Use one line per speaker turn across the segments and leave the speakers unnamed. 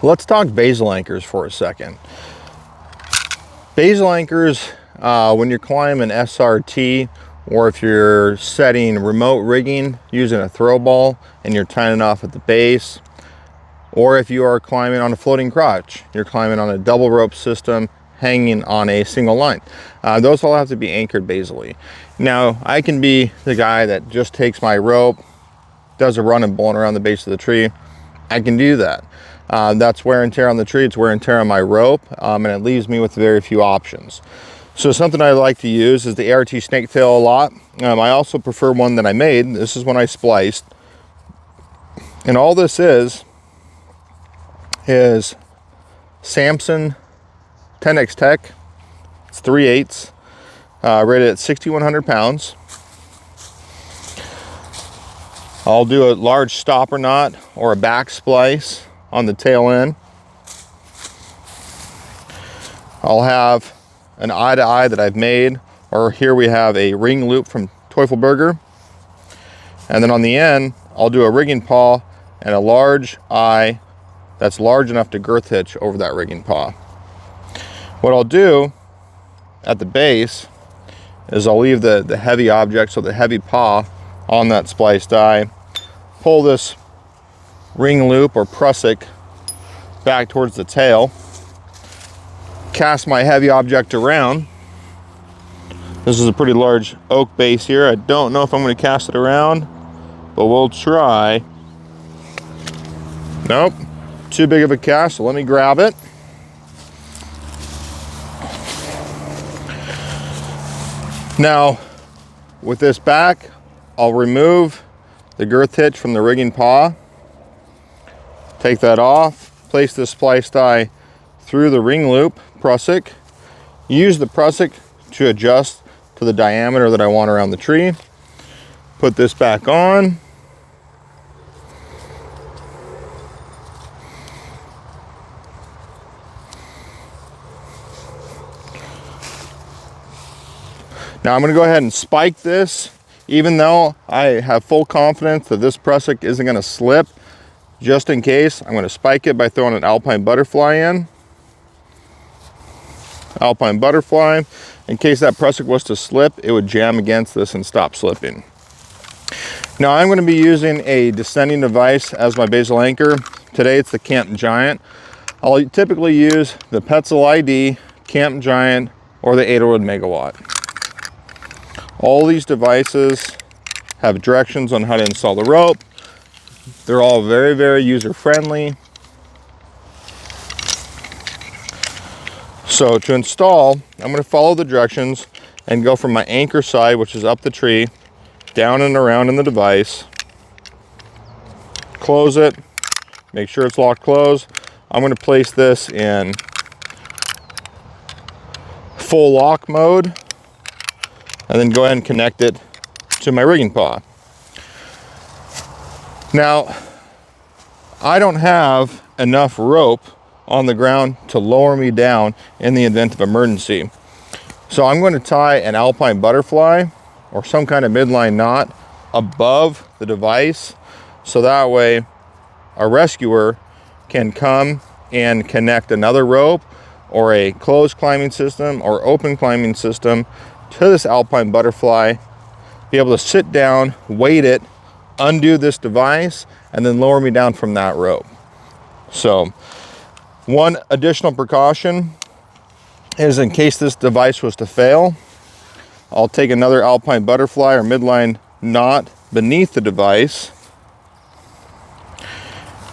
Let's talk Basal anchors for a second. Basal anchors, when you're climbing SRT, or if you're setting remote rigging using a throw ball and you're tying it off at the base, or if you are climbing on a floating crotch, you're climbing on a double rope system hanging on a single line. Those all have to be anchored basally. Now, I can be the guy that just takes my rope, does a run and bowling around the base of the tree. I can do that. That's wear and tear on the tree, it's wear and tear on my rope, and it leaves me with very few options. So something I like to use is the DdRT snaketail a lot. I also prefer one that I made. This is one I spliced. And all this is Samson 10X Tech. It's 3/8, rated at 6,100 pounds. I'll do a large stopper knot or a back splice on the tail end. I'll have an eye to eye that I've made, or here we have a ring loop from Teufelberger. And then on the end, I'll do a rigging paw and a large eye that's large enough to girth hitch over that rigging paw. What I'll do at the base is I'll leave the heavy object, so the heavy paw on that spliced eye, pull this ring loop or prusik back towards the tail, cast my heavy object around. This is a pretty large oak base here. I don't know if I'm going to cast it around, but we'll try. Nope, too big of a cast, so let me grab it. Now, with this back, I'll remove the girth hitch from the rigging paw, take that off, place the spliced eye through the ring loop prusik, use the prusik to adjust to the diameter that I want around the tree, put this back on, now I'm going to go ahead and spike this. Even though I have full confidence that this prusik isn't going to slip, just in case, I'm going to spike it by throwing an alpine butterfly in. Alpine butterfly. In case that prusik was to slip, it would jam against this and stop slipping. Now I'm going to be using a descending device as my basal anchor. Today it's the Camp Giant. I'll typically use the Petzl I'd, Camp Giant, or the 808 Megawatt. All these devices have directions on how to install the rope. They're all very, very user-friendly. So to install, I'm going to follow the directions and go from my anchor side, which is up the tree, down and around in the device. Close it, make sure it's locked closed. I'm going to place this in full lock mode, and then go ahead and connect it to my rigging paw. Now, I don't have enough rope on the ground to lower me down in the event of emergency. So I'm going to tie an alpine butterfly or some kind of midline knot above the device, so that way a rescuer can come and connect another rope or a closed climbing system or open climbing system to this alpine butterfly, be able to sit down, weight it, undo this device, and then lower me down from that rope. So one additional precaution is, in case this device was to fail, I'll take another alpine butterfly or midline knot beneath the device,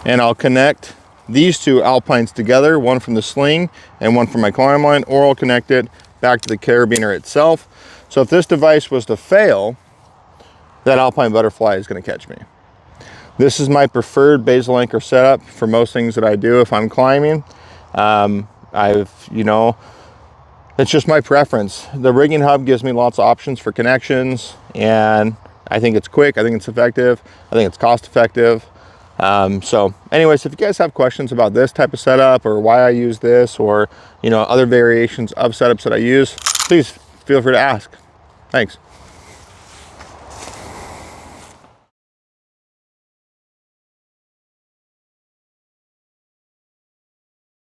and I'll connect these two alpines together, one from the sling and one from my climb line, or I'll connect it back to the carabiner itself. So if this device was to fail, that alpine butterfly is going to catch me. This is my preferred basal anchor setup for most things that I do if I'm climbing. It's just my preference. The rigging hub gives me lots of options for connections, and I think it's quick, I think it's effective, I think it's cost effective. So anyways, if you guys have questions about this type of setup or why I use this, or other variations of setups that I use, please feel free to ask. Thanks.